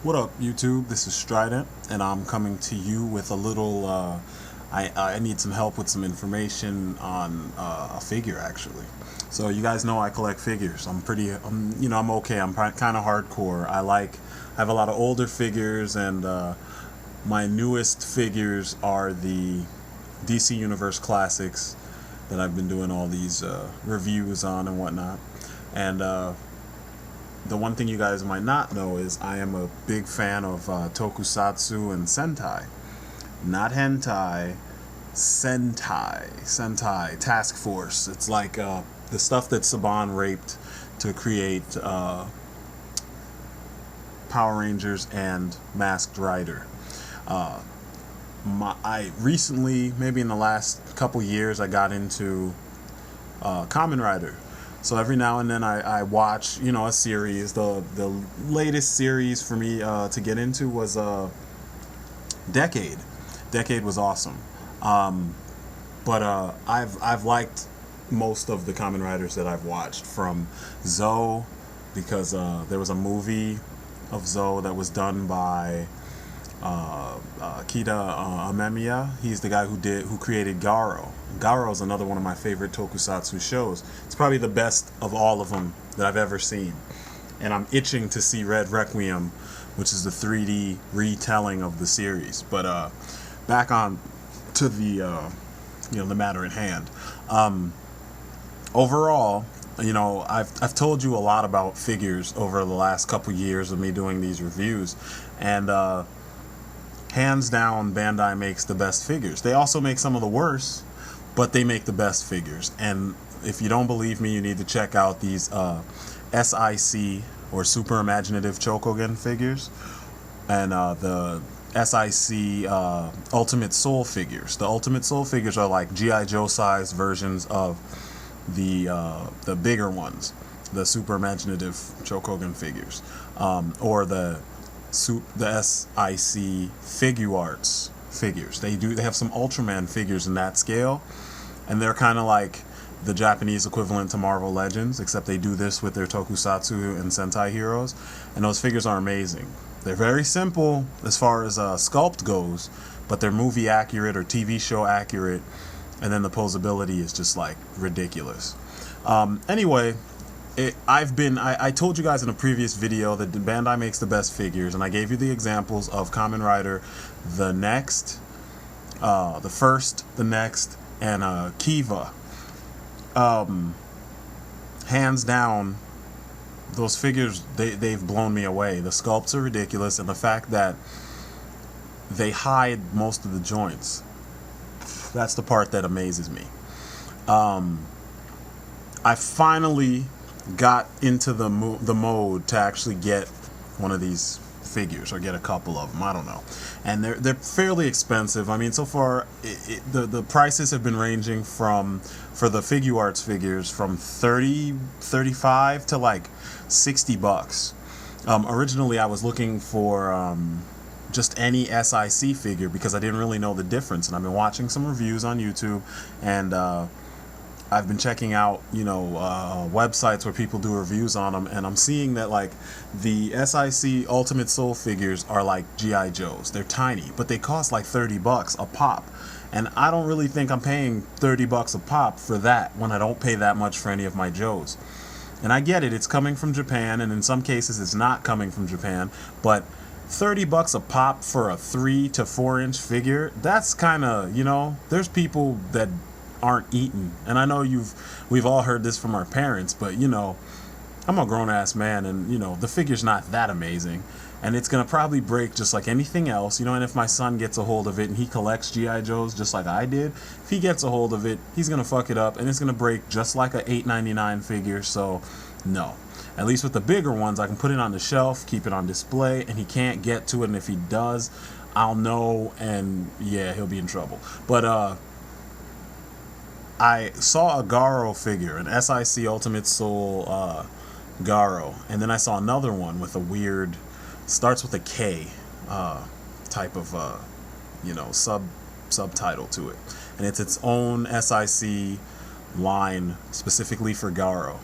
What up, YouTube? This is Strident, and I'm coming to you with a little. I need some help with some information on a figure, actually. So you guys know I collect figures. I'm okay. I'm kind of hardcore. I have a lot of older figures, and my newest figures are the DC Universe Classics that I've been doing all these reviews on and whatnot. And the one thing you guys might not know is I am a big fan of tokusatsu and sentai. Not hentai, sentai. Sentai, task force. It's like the stuff that Saban raped to create Power Rangers and Masked Rider. I recently, maybe in the last couple years, I got into Kamen Rider. So every now and then I watch, a series. The latest series for me to get into was Decade. Decade was awesome. But I've liked most of the Kamen Riders that I've watched, from Zoe, because there was a movie of Zoe that was done by Kita Amemiya. He's the guy who created Garo. Garo is another one of my favorite tokusatsu shows. It's probably the best of all of them that I've ever seen. And I'm itching to see Red Requiem, which is the 3D retelling of the series. But back on to the matter at hand. Overall, I've told you a lot about figures over the last couple years of me doing these reviews, and hands down, Bandai makes the best figures. They also make some of the worst, but they make the best figures. And if you don't believe me, you need to check out these SIC, or Super Imaginative Chokogen figures, and the SIC Ultimate Soul figures. The Ultimate Soul figures are like G.I. Joe sized versions of the bigger ones, the Super Imaginative Chokogen figures, or the SIC figuarts figures. They have some Ultraman figures in that scale, and they're kind of like the Japanese equivalent to Marvel Legends, except they do this with their tokusatsu and sentai heroes, and those figures are amazing. They're very simple as far as sculpt goes, but they're movie accurate or TV show accurate, and then the posability is just like ridiculous. Anyway, I told you guys in a previous video that Bandai makes the best figures, and I gave you the examples of Kamen Rider, the next, the first, the next, and Kiva. Hands down, those figures, they've blown me away. The sculpts are ridiculous, and the fact that they hide most of the joints, that's the part that amazes me. I finally got into the mode to actually get one of these figures, or get a couple of them, I don't know. And they're fairly expensive. I mean, so far the prices have been ranging from, for the figuarts figures, from $35 to like $60. Originally I was looking for just any SIC figure, because I didn't really know the difference, and I've been watching some reviews on YouTube, and I've been checking out, websites where people do reviews on them, and I'm seeing that like the SIC Ultimate Soul figures are like G.I. Joes. They're tiny, but they cost like $30 a pop, and I don't really think I'm paying $30 a pop for that when I don't pay that much for any of my Joes. And I get it, it's coming from Japan, and in some cases it's not coming from Japan, but $30 a pop for a 3 to 4 inch figure, that's kind of, there's people that aren't eating. And I know we've all heard this from our parents, but I'm a grown-ass man, and the figure's not that amazing, and it's gonna probably break just like anything else, and if my son gets a hold of it and he collects G.I. Joes just like I did, if he gets a hold of it, he's gonna fuck it up, and it's gonna break just like a $8.99 figure. So no. At least with the bigger ones, I can put it on the shelf, keep it on display, and he can't get to it, and if he does, I'll know, and yeah, he'll be in trouble. But I saw a Garo figure, an SIC Ultimate Soul Garo, and then I saw another one with a weird, starts with a K type of subtitle to it, and it's its own SIC line specifically for Garo.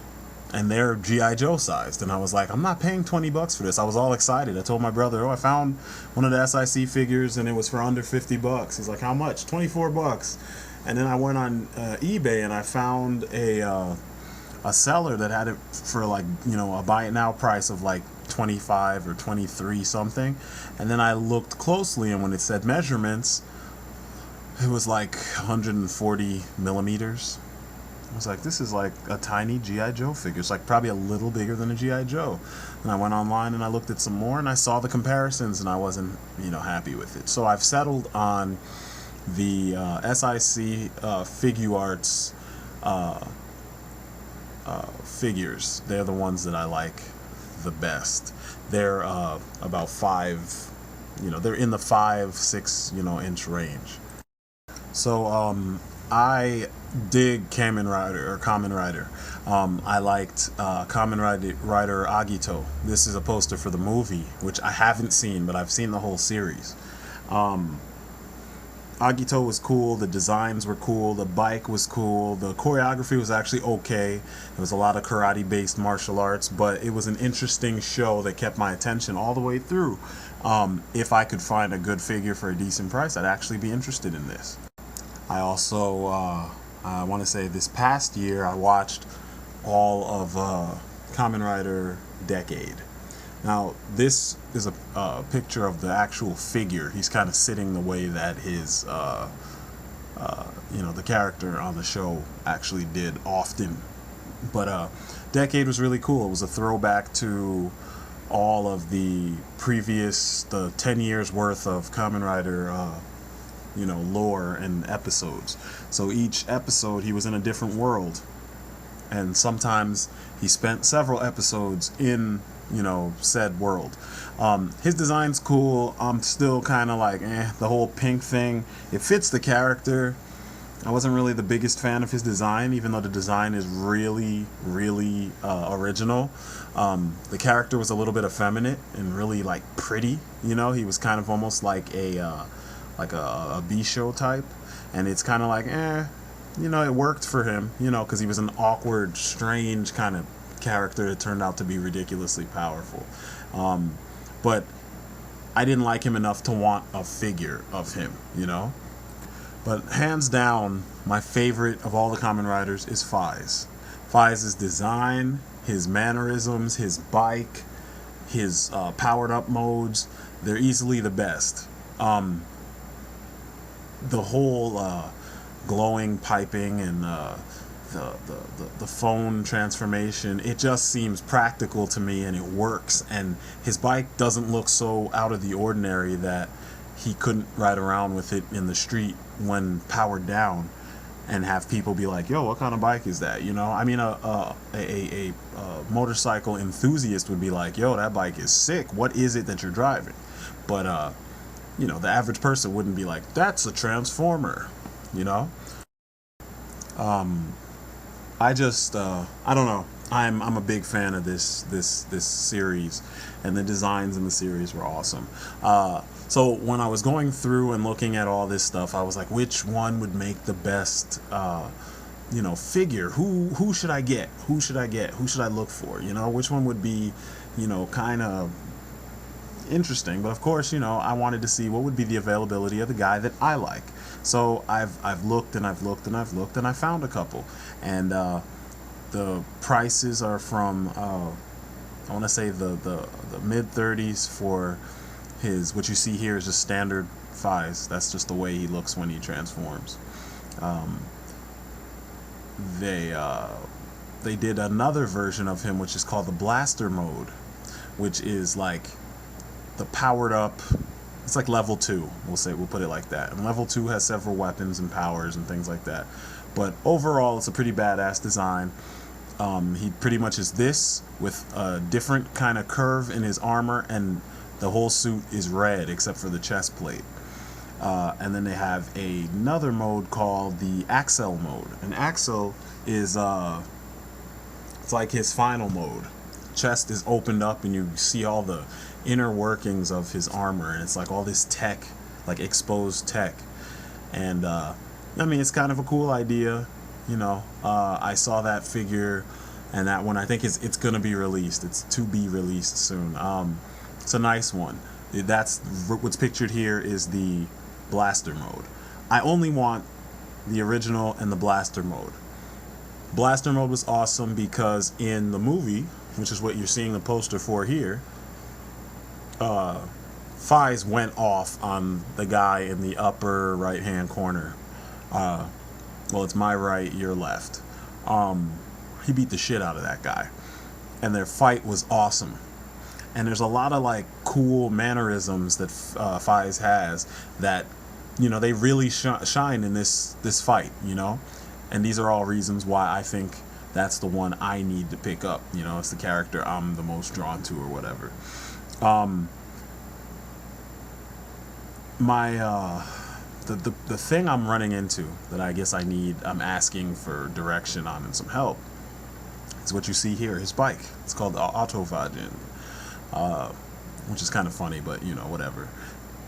and they're G.I. Joe sized. And I was like, I'm not paying $20 for this. I was all excited. I told my brother, oh, I found one of the SIC figures and it was for under $50. He's like, how much? $24. And then I went on eBay and I found a seller that had it for like, you know, a buy it now price of like 25 or 23 something. And then I looked closely, and when it said measurements, it was like 140 millimeters. I was like, this is like a tiny G.I. Joe figure. It's like probably a little bigger than a G.I. Joe. And I went online and I looked at some more and I saw the comparisons, and I wasn't, you know, happy with it. So I've settled on the SIC figuarts figures. They're the ones that I like the best. They're about 5, you know, they're in the 5-6, you know, inch range. So I dig Kamen Rider. I liked Kamen Rider Agito. This is a poster for the movie, which I haven't seen, but I've seen the whole series. Agito was cool, the designs were cool, the bike was cool, the choreography was actually okay. It was a lot of karate-based martial arts, but it was an interesting show that kept my attention all the way through. If I could find a good figure for a decent price, I'd actually be interested in this. I also, I want to say this past year, I watched all of Kamen Rider Decade. Now, this is a picture of the actual figure. He's kind of sitting the way that his, you know, the character on the show actually did often. But Decade was really cool. It was a throwback to all of the 10 years worth of Kamen Rider, you know, lore and episodes. So each episode, he was in a different world. And sometimes he spent several episodes in, you know, said world. His design's cool. I'm still kind of like, the whole pink thing. It fits the character. I wasn't really the biggest fan of his design, even though the design is really, really original. The character was a little bit effeminate and really like pretty. You know, he was kind of almost like a B-show type, and it's kind of like, you know, it worked for him, you know, because he was an awkward, strange kind of character that turned out to be ridiculously powerful. But I didn't like him enough to want a figure of him, you know. But hands down, my favorite of all the Kamen Riders is Faiz. Faiz's design, his mannerisms, his bike, his powered up modes, they're easily the best. The whole glowing piping and the phone transformation, it just seems practical to me, and it works. And his bike doesn't look so out of the ordinary that he couldn't ride around with it in the street when powered down and have people be like, yo, what kind of bike is that? You know, I mean, a motorcycle enthusiast would be like, yo, that bike is sick. What is it that you're driving? But you know, the average person wouldn't be like, that's a transformer, you know. I just I don't know. I'm a big fan of this series, and the designs in the series were awesome. So when I was going through and looking at all this stuff, I was like, which one would make the best you know, figure? Who should I get? Who should I get? Who should I look for? You know, which one would be, you know, kind of interesting? But of course, you know, I wanted to see what would be the availability of the guy that I like. So I've looked and I've looked and I've looked, and I found a couple, and the prices are from I want to say the mid 30s for his. What you see here is just standard Faiz. That's just the way he looks when he transforms. They did another version of him, which is called the Blaster mode, which is like the powered up. It's like level 2, we'll put it like that. And level 2 has several weapons and powers and things like that. But overall, it's a pretty badass design. He pretty much is this with a different kind of curve in his armor, and the whole suit is red except for the chest plate. And then they have another mode called the Axel mode. And Axel is it's like his final mode. Chest is opened up and you see all the inner workings of his armor, and it's like all this tech, like exposed tech. And I mean, it's kind of a cool idea, you know. I saw that figure and that one I think it's gonna be released. It's to be released soon. It's a nice one. That's what's pictured here is the blaster mode. I only want the original and the blaster mode. Blaster mode was awesome because in the movie, which is what you're seeing the poster for here, Faiz went off on the guy in the upper right hand corner. Well, it's my right, your left. He beat the shit out of that guy, and their fight was awesome. And there's a lot of like cool mannerisms that Faiz has that, you know, they really shine in this fight, you know. And these are all reasons why I think that's the one I need to pick up. You know, it's the character I'm the most drawn to or whatever. The thing I'm running into that I guess I'm asking for direction on and some help is what you see here, his bike. It's called the Autovagin, which is kind of funny, but you know, whatever.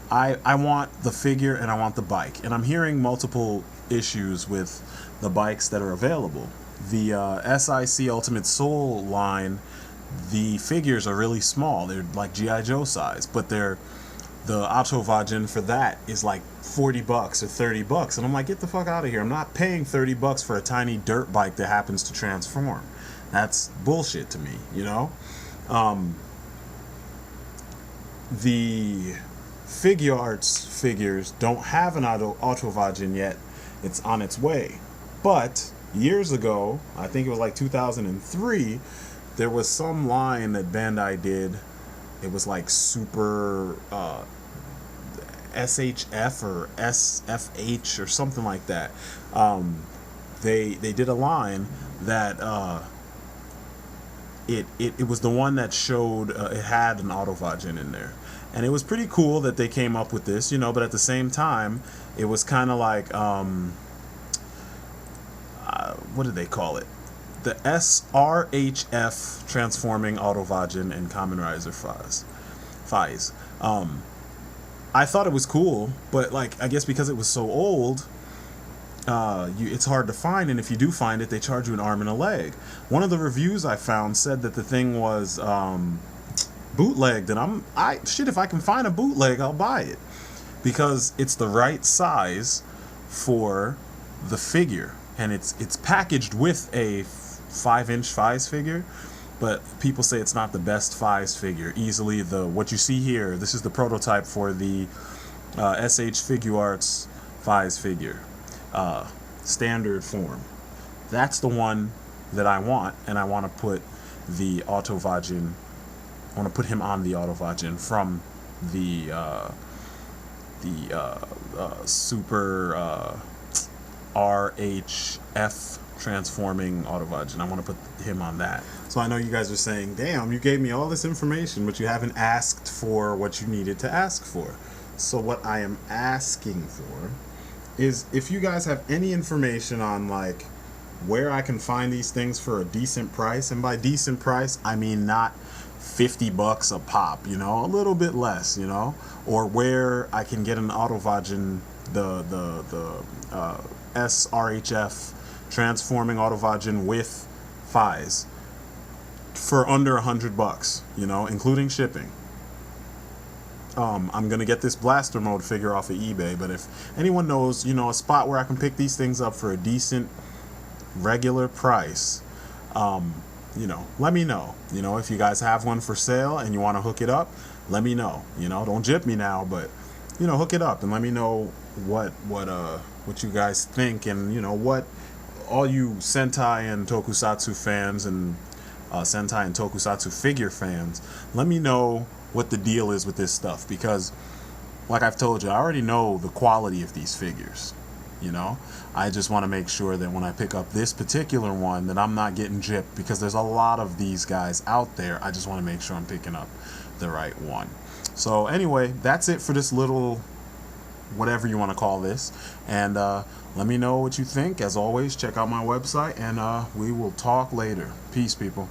I want the figure and I want the bike, and I'm hearing multiple issues with the bikes that are available. The SIC Ultimate Soul line, the figures are really small. They're like G.I. Joe size, but the Autovagin for that is like $40 or $30, and I'm like, get the fuck out of here. I'm not paying $30 for a tiny dirt bike that happens to transform. That's bullshit to me, you know. The figuarts figures don't have an Autovagin yet. It's on its way. But years ago, I think it was like 2003, there was some line that Bandai did. It was like super SHF or SFH or something like that. They did a line that it was the one that showed it had an Autovagin in there. And it was pretty cool that they came up with this, you know, but at the same time, it was kind of like, what did they call it? The SRHF transforming Autovagin and Kamen Riser Faiz. I thought it was cool, but like, I guess because it was so old, it's hard to find, and if you do find it, they charge you an arm and a leg. One of the reviews I found said that the thing was bootlegged, and if I can find a bootleg, I'll buy it, because it's the right size for the figure, and it's packaged with a 5-inch Faiz figure, but people say it's not the best Faiz figure. Easily what you see here, this is the prototype for the SH Figuarts Faiz figure, standard form. That's the one that I want, and I want to put the Autovagin. I want to put him on the Autovagin from the Super RHF transforming Autovagin. I want to put him on that. So I know you guys are saying, damn, you gave me all this information, but you haven't asked for what you needed to ask for. So what I am asking for is if you guys have any information on like where I can find these things for a decent price, and by decent price I mean not $50 a pop, you know, a little bit less, you know, or where I can get an Autovagin, the SRHF transforming Autovagin with Faiz for under $100, you know, including shipping. I'm gonna get this blaster mode figure off of eBay, but if anyone knows, you know, a spot where I can pick these things up for a decent regular price, you know, let me know. You know, if you guys have one for sale and you want to hook it up, let me know. You know, don't jip me now, but you know, hook it up and let me know what you guys think, and you know, what all you Sentai and Tokusatsu fans and Sentai and Tokusatsu figure fans, let me know what the deal is with this stuff, because like I've told you, I already know the quality of these figures. You know, I just want to make sure that when I pick up this particular one that I'm not getting gypped, because there's a lot of these guys out there. I just want to make sure I'm picking up the right one. So anyway, that's it for this little whatever you want to call this, and let me know what you think. As always, check out my website, and we will talk later. Peace, people.